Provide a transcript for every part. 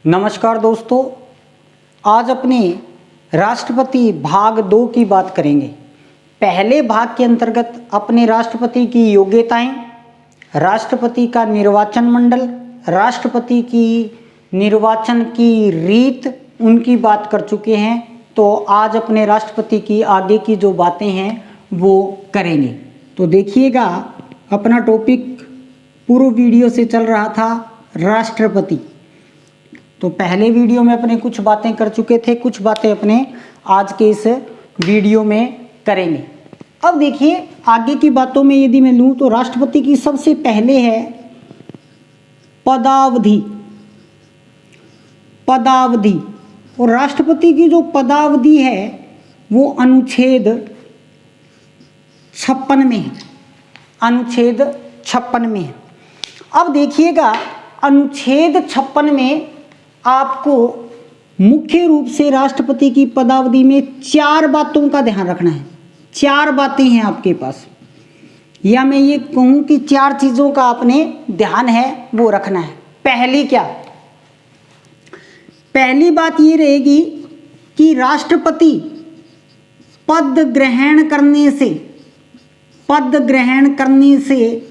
नमस्कार दोस्तों, आज अपने राष्ट्रपति भाग 2 की बात करेंगे। पहले भाग के अंतर्गत अपने राष्ट्रपति की योग्यताएं, राष्ट्रपति का निर्वाचन मंडल, राष्ट्रपति की निर्वाचन की रीत, उनकी बात कर चुके हैं। तो आज अपने राष्ट्रपति की आगे की जो बातें हैं वो करेंगे। तो देखिएगा, अपना टॉपिक पूर्व वीडियो से चल रहा था राष्ट्रपति। तो पहले वीडियो में अपने कुछ बातें कर चुके थे, कुछ बातें अपने आज के इस वीडियो में करेंगे। अब देखिए, आगे की बातों में यदि मैं लूँ तो राष्ट्रपति की सबसे पहले है पदावधि। और राष्ट्रपति की जो पदावधि है वो अनुच्छेद 56 में है। अनुच्छेद 56 में है। अब देखिएगा, अनुच्छेद 56 में आपको मुख्य रूप से राष्ट्रपति की पदावधि में 4 बातों का ध्यान रखना है। 4 बातें हैं आपके पास, या मैं ये कहूँ कि 4 चीज़ों का आपने ध्यान है वो रखना है। पहली क्या? पहली बात ये रहेगी कि राष्ट्रपति पद ग्रहण करने से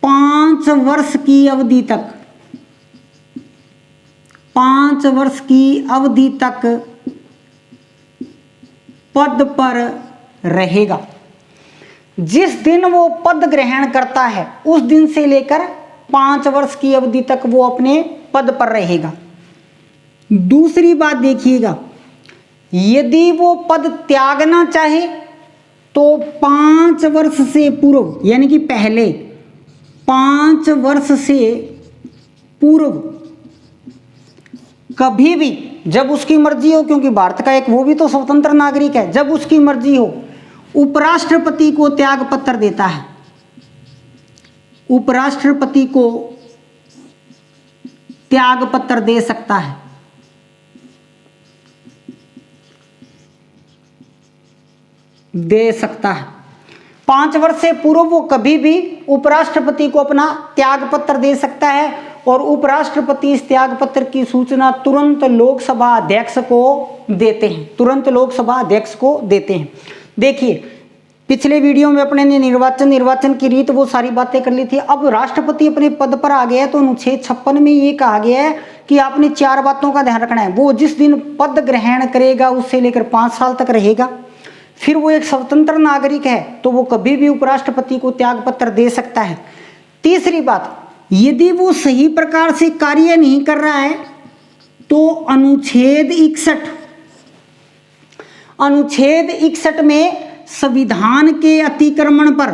5 वर्ष की अवधि तक 5 वर्ष की अवधि तक पद पर रहेगा। जिस दिन वो पद ग्रहण करता है उस दिन से लेकर 5 वर्ष की अवधि तक वो अपने पद पर रहेगा। दूसरी बात देखिएगा, यदि वो पद त्यागना चाहे तो 5 वर्ष से पूर्व, यानी कि पहले 5 वर्ष से पूर्व कभी भी, जब उसकी मर्जी हो, क्योंकि भारत का एक वो भी तो स्वतंत्र नागरिक है, जब उसकी मर्जी हो उपराष्ट्रपति को त्याग पत्र देता है। उपराष्ट्रपति को त्याग पत्र दे सकता है। दे सकता है। 5 वर्ष से पूर्व वो कभी भी उपराष्ट्रपति को अपना त्याग पत्र दे सकता है, और उपराष्ट्रपति इस त्याग पत्र की सूचना तुरंत लोकसभा अध्यक्ष को देते हैं। देखिए, पिछले वीडियो में अपने ने निर्वाचन की रीत वो सारी बातें कर ली थी। अब राष्ट्रपति अपने पद पर आ गया है, तो अनुच्छेद 56 में ये कहा गया है कि आपने 4 बातों का ध्यान रखना है। वो जिस दिन पद ग्रहण करेगा उससे लेकर 5 साल तक रहेगा। फिर वो एक स्वतंत्र नागरिक है, तो वो कभी भी उपराष्ट्रपति को त्याग पत्र दे सकता है। तीसरी बात, यदि वो सही प्रकार से कार्य नहीं कर रहा है तो अनुच्छेद 61 में संविधान के अतिक्रमण पर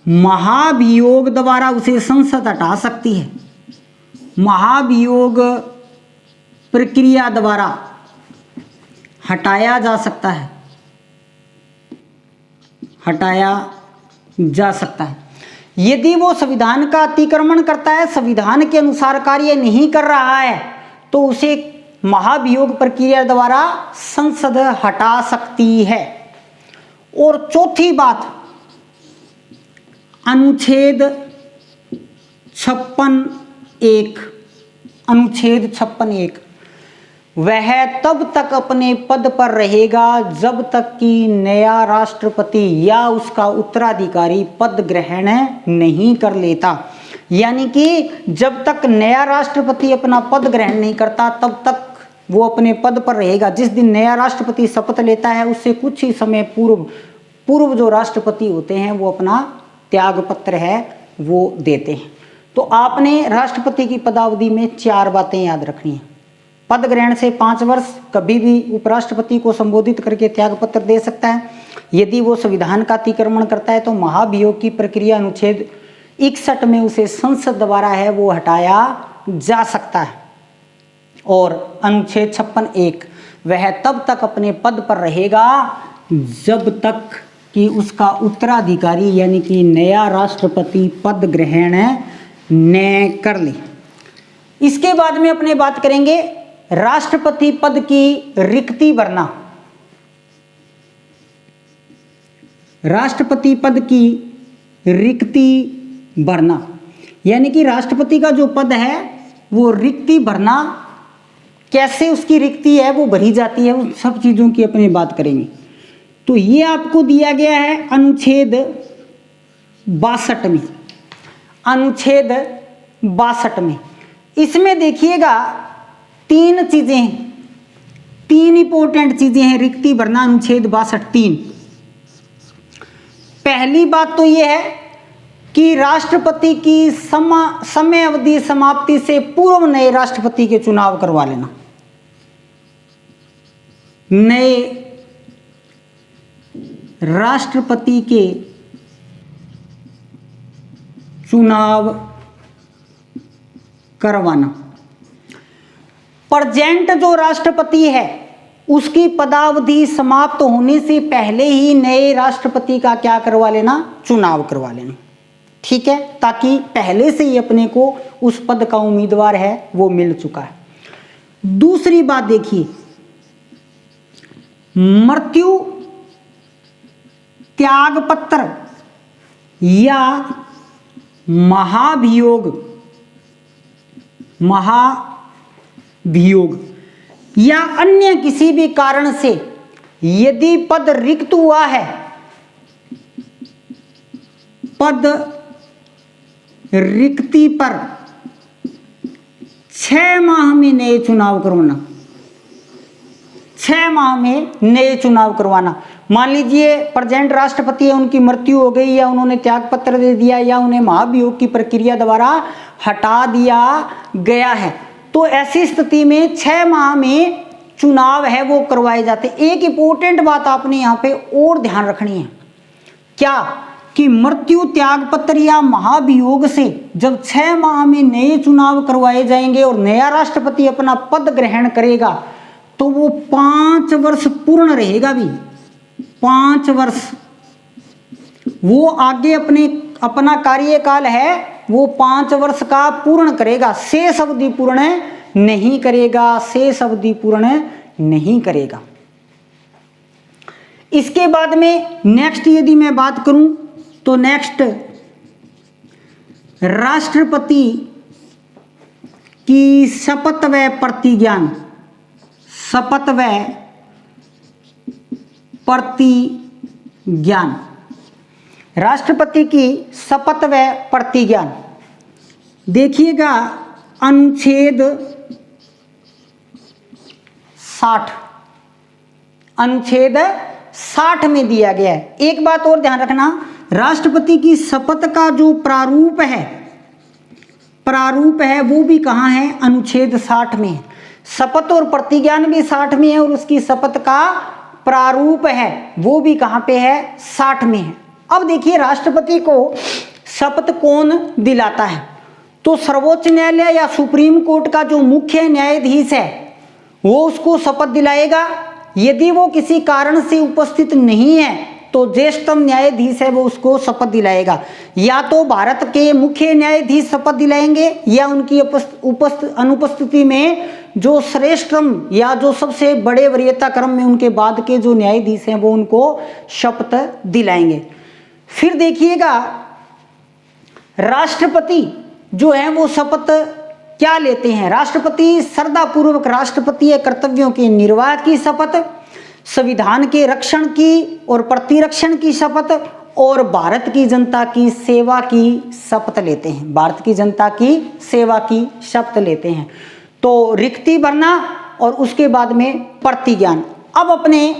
महाभियोग द्वारा उसे संसद हटा सकती है। महाभियोग प्रक्रिया द्वारा हटाया जा सकता है। यदि वो संविधान का अतिक्रमण करता है, संविधान के अनुसार कार्य नहीं कर रहा है, तो उसे महाभियोग प्रक्रिया द्वारा संसद हटा सकती है। और चौथी बात, अनुच्छेद 56(1) वह तब तक अपने पद पर रहेगा जब तक कि नया राष्ट्रपति या उसका उत्तराधिकारी पद ग्रहण नहीं कर लेता। यानी कि जब तक नया राष्ट्रपति अपना पद ग्रहण नहीं करता तब तक वो अपने पद पर रहेगा। जिस दिन नया राष्ट्रपति शपथ लेता है उससे कुछ ही समय पूर्व जो राष्ट्रपति होते हैं वो अपना त्याग पत्र है वो देते हैं। तो आपने राष्ट्रपति की पदावधि में 4 बातें याद रखनी है। पद ग्रहण से 5 वर्ष कभी भी उपराष्ट्रपति को संबोधित करके त्याग पत्र दे सकता है। यदि वो संविधान का अतिक्रमण करता है तो महाभियोग की प्रक्रिया अनुच्छेद 61 में उसे संसद द्वारा है वो हटाया जा सकता है। और अनुच्छेद 56(1) वह तब तक अपने पद पर रहेगा जब तक कि उसका उत्तराधिकारी यानी कि नया राष्ट्रपति पद ग्रहण न कर ले। इसके बाद में अपने बात करेंगे राष्ट्रपति पद की रिक्ति भरना। राष्ट्रपति पद की रिक्ति भरना, यानी कि राष्ट्रपति का जो पद है वो रिक्ति भरना कैसे उसकी रिक्ति है वो भरी जाती है, उन सब चीज़ों की अपनी बात करेंगे। तो ये आपको दिया गया है अनुच्छेद 62 में, अनुच्छेद 62 में। इसमें देखिएगा तीन चीजें हैं, तीन इंपॉर्टेंट चीजें हैं रिक्ति भरना अनुच्छेद 62। तीन, पहली बात तो यह है कि राष्ट्रपति की समय अवधि समाप्ति से पूर्व नए राष्ट्रपति के चुनाव करवा लेना, नए राष्ट्रपति के चुनाव करवाना। प्रेजेंट जो राष्ट्रपति है उसकी पदावधि समाप्त होने से पहले ही नए राष्ट्रपति का क्या करवा लेना, चुनाव करवा लेना, ठीक है, ताकि पहले से ही अपने को उस पद का उम्मीदवार है वो मिल चुका है। दूसरी बात देखिए, मृत्यु त्याग पत्र या महाभियोग या अन्य किसी भी कारण से यदि पद रिक्त हुआ है, पद रिक्ति पर 6 माह में नए चुनाव करवाना, 6 माह में नए चुनाव करवाना। मान लीजिए प्रेजेंट राष्ट्रपति है, उनकी मृत्यु हो गई या उन्होंने त्याग पत्र दे दिया या उन्हें महाभियोग की प्रक्रिया द्वारा हटा दिया गया है, तो ऐसी स्थिति में 6 माह में चुनाव है वो करवाए जाते। एक इंपॉर्टेंट बात आपने यहाँ पे और ध्यान रखनी है, क्या कि मृत्यु त्याग पत्र या महाभियोग से जब 6 माह में नए चुनाव करवाए जाएंगे और नया राष्ट्रपति अपना पद ग्रहण करेगा तो वो 5 वर्ष पूर्ण रहेगा भी, 5 वर्ष वो आगे अपना कार्यकाल है वो 5 वर्ष का पूर्ण करेगा, शेष अवधि पूर्ण नहीं करेगा, शेष अवधि पूर्ण नहीं करेगा। इसके बाद में नेक्स्ट यदि मैं बात करूं तो नेक्स्ट राष्ट्रपति की शपथ व प्रतिज्ञान, शपथ व प्रतिज्ञान, राष्ट्रपति की शपथ व प्रतिज्ञान देखिएगा अनुच्छेद 60, अनुच्छेद 60 में दिया गया है। एक बात और ध्यान रखना, राष्ट्रपति की शपथ का जो प्रारूप है वो भी कहाँ है, अनुच्छेद 60 में है। शपथ और प्रतिज्ञान भी 60 में है और उसकी शपथ का प्रारूप है वो भी कहाँ पे है, 60 में है। अब देखिए राष्ट्रपति को शपथ कौन दिलाता है, तो सर्वोच्च न्यायालय या सुप्रीम कोर्ट का जो मुख्य न्यायाधीश है वो उसको शपथ दिलाएगा। यदि वो किसी कारण से उपस्थित नहीं है तो ज्येष्ठतम न्यायाधीश है वो उसको शपथ दिलाएगा। या तो भारत के मुख्य न्यायाधीश शपथ दिलाएंगे या उनकी अनुपस्थिति में जो श्रेष्ठतम या जो सबसे बड़े वरीयता क्रम में उनके बाद के जो न्यायाधीश हैं वो उनको शपथ दिलाएंगे। फिर देखिएगा राष्ट्रपति जो है वो शपथ क्या लेते हैं, राष्ट्रपति श्रद्धापूर्वक राष्ट्रपतीय कर्तव्यों के निर्वाह की शपथ, संविधान के रक्षण की और प्रतिरक्षण की शपथ और भारत की जनता की सेवा की शपथ लेते हैं, भारत की जनता की सेवा की शपथ लेते हैं। तो रिक्ति भरना और उसके बाद में प्रतिज्ञान। अब अपने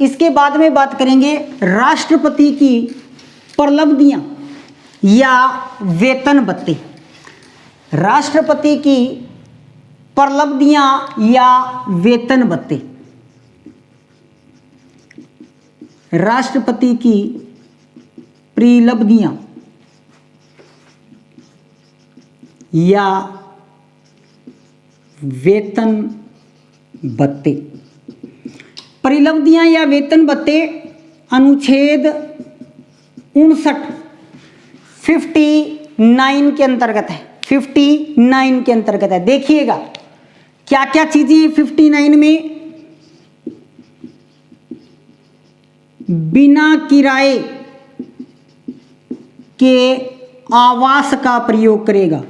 इसके बाद में बात करेंगे राष्ट्रपति की प्रलब्धियां या वेतन भत्ते, राष्ट्रपति की प्रलब्धियां या वेतन भत्ते, राष्ट्रपति की प्रलब्धियां या वेतन भत्ते। प्रलब्धियां या वेतन भत्ते अनुच्छेद 59 के अंतर्गत है, 59 के अंतर्गत है। देखिएगा क्या क्या चीजें 59 में, बिना किराए के आवास का प्रयोग करेगा,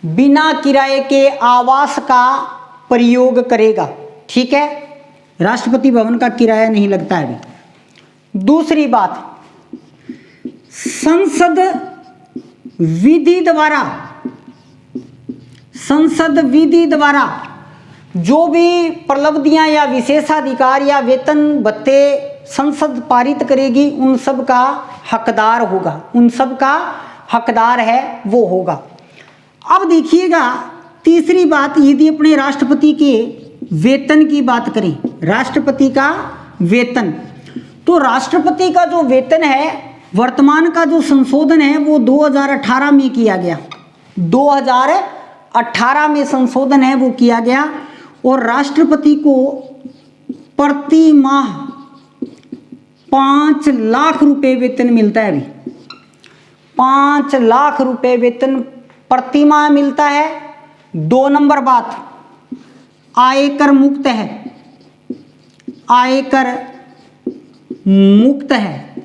बिना किराए के आवास का प्रयोग करेगा। ठीक है, राष्ट्रपति भवन का किराया नहीं लगता है अभी। दूसरी बात, संसद विधि द्वारा जो भी प्रलब्धियां या विशेषाधिकार या वेतन भत्ते संसद पारित करेगी उन सब का हकदार होगा, उन सब का हकदार है वो होगा। अब देखिएगा तीसरी बात, यदि अपने राष्ट्रपति के वेतन की बात करें, राष्ट्रपति का वेतन, तो राष्ट्रपति का जो वेतन है वर्तमान का जो संशोधन है वो 2018 में किया गया, 2018 में संशोधन है वो किया गया और राष्ट्रपति को प्रति माह 5 लाख रुपए वेतन मिलता है। अभी 5 लाख रुपए वेतन प्रति माह मिलता है। 2 नंबर बात, आयकर मुक्त है, आयकर मुक्त है,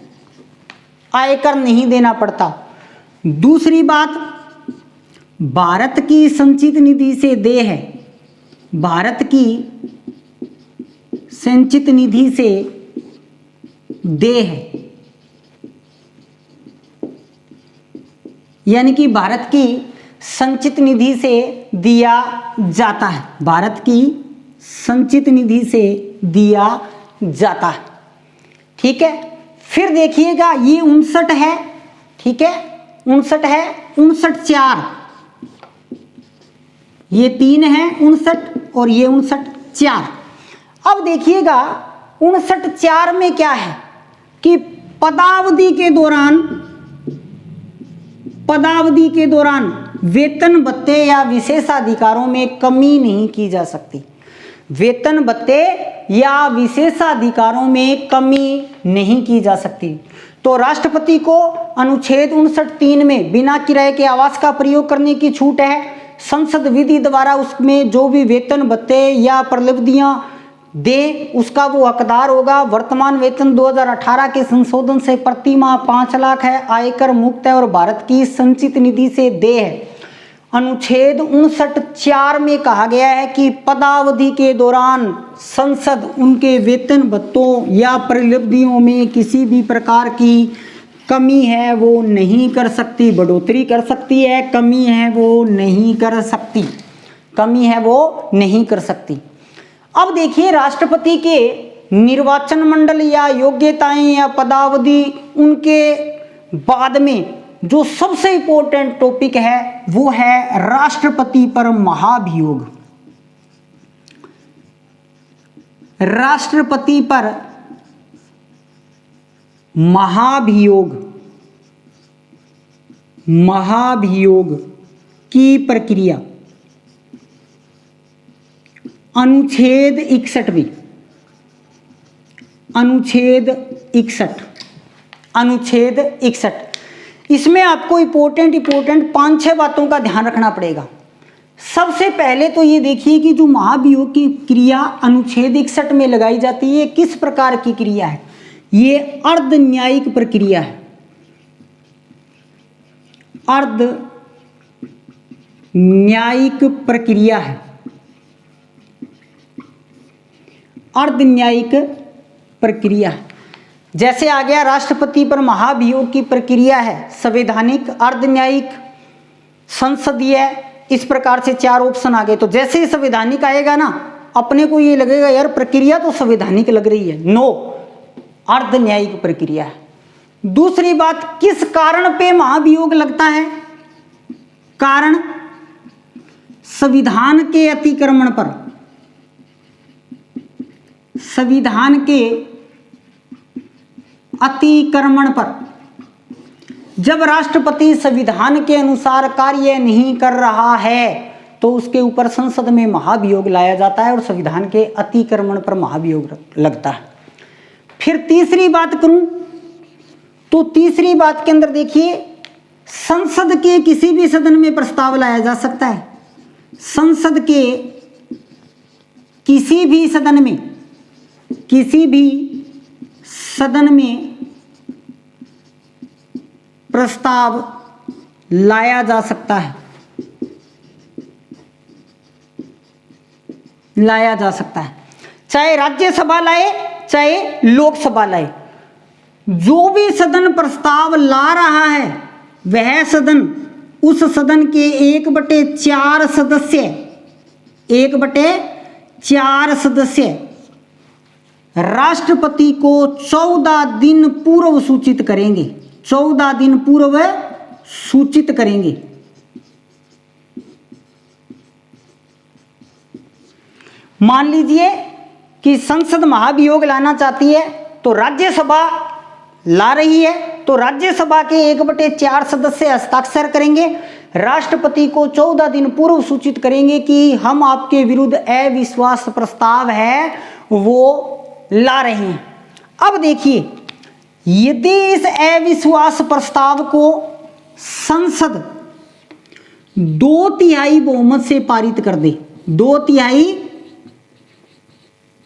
आयकर नहीं देना पड़ता। दूसरी बात, भारत की संचित निधि से देय है, भारत की संचित निधि से देय है, यानी कि भारत की संचित निधि से दिया जाता है, भारत की संचित निधि से दिया जाता है। ठीक है, फिर देखिएगा ये 59 है, ठीक है 59 है, 59/4, ये 3 है 59 और ये 59/4। अब देखिएगा 59/4 में क्या है कि पदावधि के दौरान वेतन भत्ते या विशेषाधिकारों में कमी नहीं की जा सकती, वेतन भत्ते या विशेषाधिकारों में कमी नहीं की जा सकती। तो राष्ट्रपति को अनुच्छेद 59(3) में बिना किराए के आवास का प्रयोग करने की छूट है। संसद विधि द्वारा उसमें जो भी वेतन भत्ते या प्रलब्धियां दे उसका वो हकदार होगा। वर्तमान वेतन 2018 के संशोधन से प्रति माह 5 लाख है, आयकर मुक्त है और भारत की संचित निधि से देय है। अनुच्छेद 59(4) में कहा गया है कि पदावधि के दौरान संसद उनके वेतन भत्तों या प्रलब्धियों में किसी भी प्रकार की कमी है वो नहीं कर सकती, बढ़ोतरी कर सकती है, कमी है वो नहीं कर सकती, कमी है वो नहीं कर सकती। अब देखिए राष्ट्रपति के निर्वाचन मंडल या योग्यताएं या पदावधि उनके बाद में जो सबसे इंपॉर्टेंट टॉपिक है वो है राष्ट्रपति पर महाभियोग। राष्ट्रपति पर महाभियोग, महाभियोग की प्रक्रिया अनुच्छेद 61 में, अनुच्छेद 61 इसमें आपको इंपॉर्टेंट 5-6 बातों का ध्यान रखना पड़ेगा। सबसे पहले तो ये देखिए कि जो महाभियोग की क्रिया अनुच्छेद 61 में लगाई जाती है किस प्रकार की क्रिया है, ये अर्ध न्यायिक प्रक्रिया है, अर्ध न्यायिक प्रक्रिया है, अर्ध न्यायिक प्रक्रिया है। जैसे आ गया राष्ट्रपति पर महाभियोग की प्रक्रिया है संवैधानिक, अर्ध न्यायिक, संसदीय, इस प्रकार से 4 ऑप्शन आ गए। तो जैसे ही संवैधानिक आएगा ना अपने को ये लगेगा यार प्रक्रिया तो संवैधानिक लग रही है, नो, अर्ध न्यायिक प्रक्रिया है। दूसरी बात, किस कारण पे महाभियोग लगता है? कारण संविधान के अतिक्रमण पर, संविधान के अतिक्रमण पर। जब राष्ट्रपति संविधान के अनुसार कार्य नहीं कर रहा है तो उसके ऊपर संसद में महाभियोग लाया जाता है और संविधान के अतिक्रमण पर महाभियोग लगता है। फिर तीसरी बात करूं तो तीसरी बात के अंदर देखिए संसद के किसी भी सदन में प्रस्ताव लाया जा सकता है, संसद के किसी भी सदन में, किसी भी सदन में प्रस्ताव लाया जा सकता है, लाया जा सकता है, चाहे राज्यसभा लाए चाहे लोकसभा लाए। जो भी सदन प्रस्ताव ला रहा है वह सदन, उस सदन के 1/4 सदस्य, 1/4 सदस्य राष्ट्रपति को 14 दिन पूर्व सूचित करेंगे, 14 दिन पूर्व सूचित करेंगे। मान लीजिए कि संसद महाभियोग लाना चाहती है तो राज्यसभा ला रही है, तो राज्यसभा के 1/4 सदस्य हस्ताक्षर करेंगे, राष्ट्रपति को 14 दिन पूर्व सूचित करेंगे कि हम आपके विरुद्ध अविश्वास प्रस्ताव है वो ला रहे हैं। अब देखिए, यदि इस अविश्वास प्रस्ताव को संसद 2/3 बहुमत से पारित कर दे, 2/3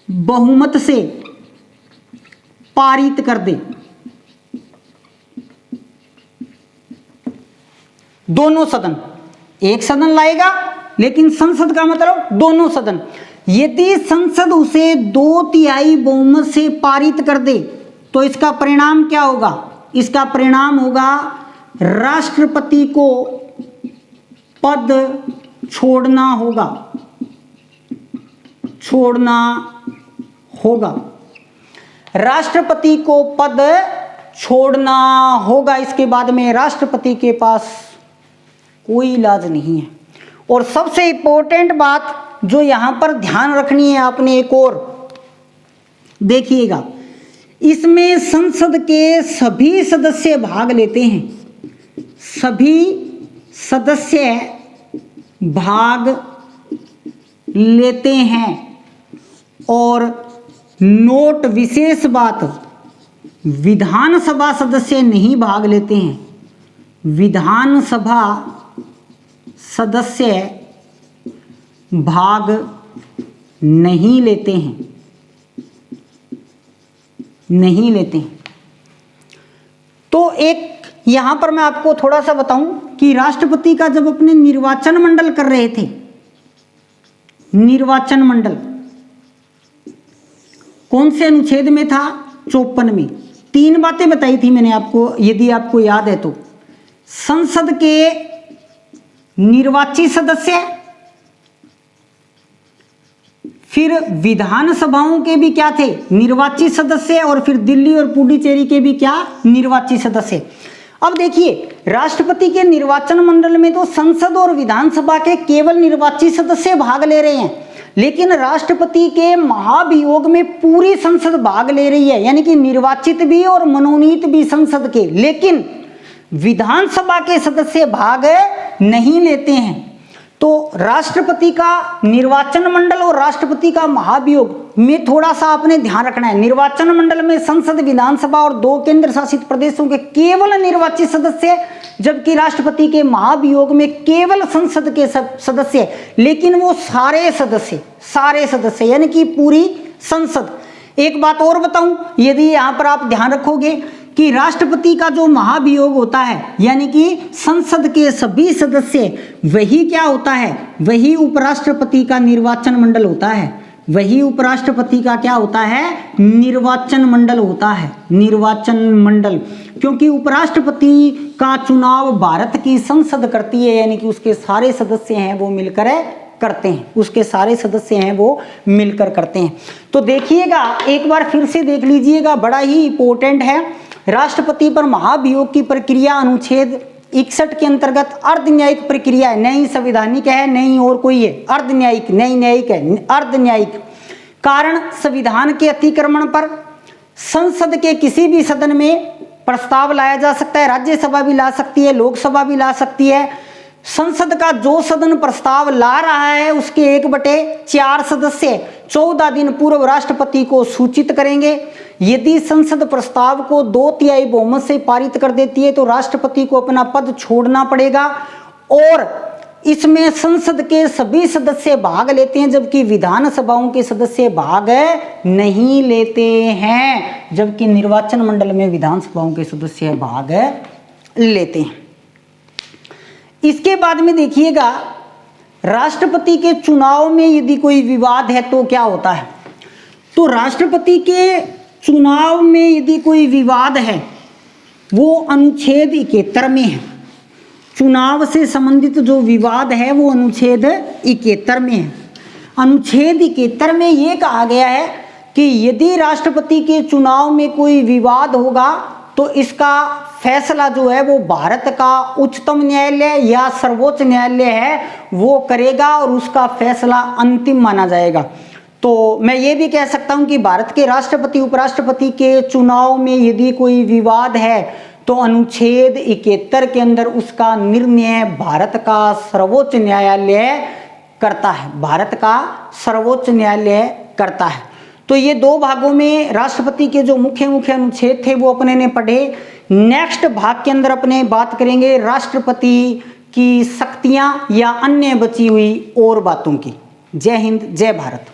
बहुमत से पारित कर दे, दोनों सदन, एक सदन लाएगा लेकिन संसद का मतलब दोनों सदन, यदि संसद उसे 2/3 बहुमत से पारित कर दे तो इसका परिणाम क्या होगा? इसका परिणाम होगा राष्ट्रपति को पद छोड़ना होगा, छोड़ना होगा, राष्ट्रपति को पद छोड़ना होगा। इसके बाद में राष्ट्रपति के पास कोई इलाज नहीं है। और सबसे इंपॉर्टेंट बात जो यहां पर ध्यान रखनी है आपने, एक और देखिएगा, इसमें संसद के सभी सदस्य भाग लेते हैं, सभी सदस्य भाग लेते हैं। और नोट विशेष बात, विधानसभा सदस्य नहीं भाग लेते हैं, विधानसभा सदस्य भाग नहीं लेते हैं, नहीं लेते हैं। तो एक यहां पर मैं आपको थोड़ा सा बताऊं कि राष्ट्रपति का जब अपने निर्वाचन मंडल कर रहे थे, निर्वाचन मंडल कौन से अनुच्छेद में था? 54 में। 3 बातें बताई थी मैंने आपको, यदि आपको याद है तो। संसद के निर्वाचित सदस्य, फिर विधानसभाओं के भी क्या थे? निर्वाचित सदस्य, और फिर दिल्ली और पुडुचेरी के भी क्या? निर्वाचित सदस्य। अब देखिए, राष्ट्रपति के निर्वाचन मंडल में तो संसद और विधानसभा के केवल निर्वाचित सदस्य भाग ले रहे हैं, लेकिन राष्ट्रपति के महाभियोग में पूरी संसद भाग ले रही है, यानी कि निर्वाचित भी और मनोनीत भी संसद के, लेकिन विधानसभा के सदस्य भाग नहीं लेते हैं। तो राष्ट्रपति का निर्वाचन मंडल और राष्ट्रपति का महाभियोग में थोड़ा सा आपने ध्यान रखना है। निर्वाचन मंडल में संसद, विधानसभा और 2 केंद्र शासित प्रदेशों के केवल निर्वाचित सदस्य, जबकि राष्ट्रपति के महाभियोग में केवल संसद के सदस्य, लेकिन वो सारे सदस्य यानी कि पूरी संसद। एक बात और बताऊं, यदि यहां पर आप ध्यान रखोगे कि राष्ट्रपति का जो महाभियोग होता है, यानी कि संसद के सभी सदस्य, वही क्या होता है? वही उपराष्ट्रपति का निर्वाचन मंडल होता है, वही उपराष्ट्रपति का क्या होता है? निर्वाचन मंडल होता है, निर्वाचन मंडल। क्योंकि उपराष्ट्रपति का चुनाव भारत की संसद करती है, यानी कि उसके सारे सदस्य हैं वो मिलकर करते हैं, उसके सारे सदस्य हैं वो मिलकर करते हैं। तो देखिएगा, एक बार फिर से देख लीजिएगा, बड़ा ही इंपॉर्टेंट है। राष्ट्रपति पर महाभियोग की प्रक्रिया अनुच्छेद 61 के अंतर्गत अर्ध न्यायिक प्रक्रिया है, नहीं संवैधानिक है, नहीं और कोई है, अर्ध न्यायिक, नहीं न्यायिक है, अर्ध न्यायिक। कारण, संविधान के अतिक्रमण पर संसद के किसी भी सदन में प्रस्ताव लाया जा सकता है, राज्यसभा भी ला सकती है, लोकसभा भी ला सकती है। संसद का जो सदन प्रस्ताव ला रहा है उसके 1/4 सदस्य 14 दिन पूर्व राष्ट्रपति को सूचित करेंगे। यदि संसद प्रस्ताव को 2/3 बहुमत से पारित कर देती है तो राष्ट्रपति को अपना पद छोड़ना पड़ेगा, और इसमें संसद के सभी सदस्य भाग लेते हैं, जबकि विधानसभाओं के सदस्य भाग नहीं लेते हैं, जबकि निर्वाचन मंडल में विधानसभाओं के सदस्य भाग लेते हैं। इसके बाद में देखिएगा राष्ट्रपति के चुनाव में यदि कोई विवाद है तो क्या होता है? तो राष्ट्रपति के चुनाव में यदि कोई विवाद है वो अनुच्छेद 71 में है। चुनाव से संबंधित जो विवाद है वो अनुच्छेद 71 में है। अनुच्छेद 71 में ये कहा गया है कि यदि राष्ट्रपति के चुनाव में कोई विवाद होगा तो इसका फैसला जो है वो भारत का उच्चतम न्यायालय या सर्वोच्च न्यायालय है वो करेगा और उसका फैसला अंतिम माना जाएगा। तो मैं ये भी कह सकता हूँ कि भारत के राष्ट्रपति उपराष्ट्रपति के चुनाव में यदि कोई विवाद है तो अनुच्छेद 71 के अंदर उसका निर्णय भारत का सर्वोच्च न्यायालय करता है। भारत का सर्वोच्च न्यायालय करता है। तो ये दो भागों में राष्ट्रपति के जो मुख्य मुख्य अनुच्छेद थे वो अपने ने पढ़े। नेक्स्ट भाग के अंदर अपने बात करेंगे राष्ट्रपति की शक्तियां या अन्य बची हुई और बातों की। जय हिंद, जय भारत।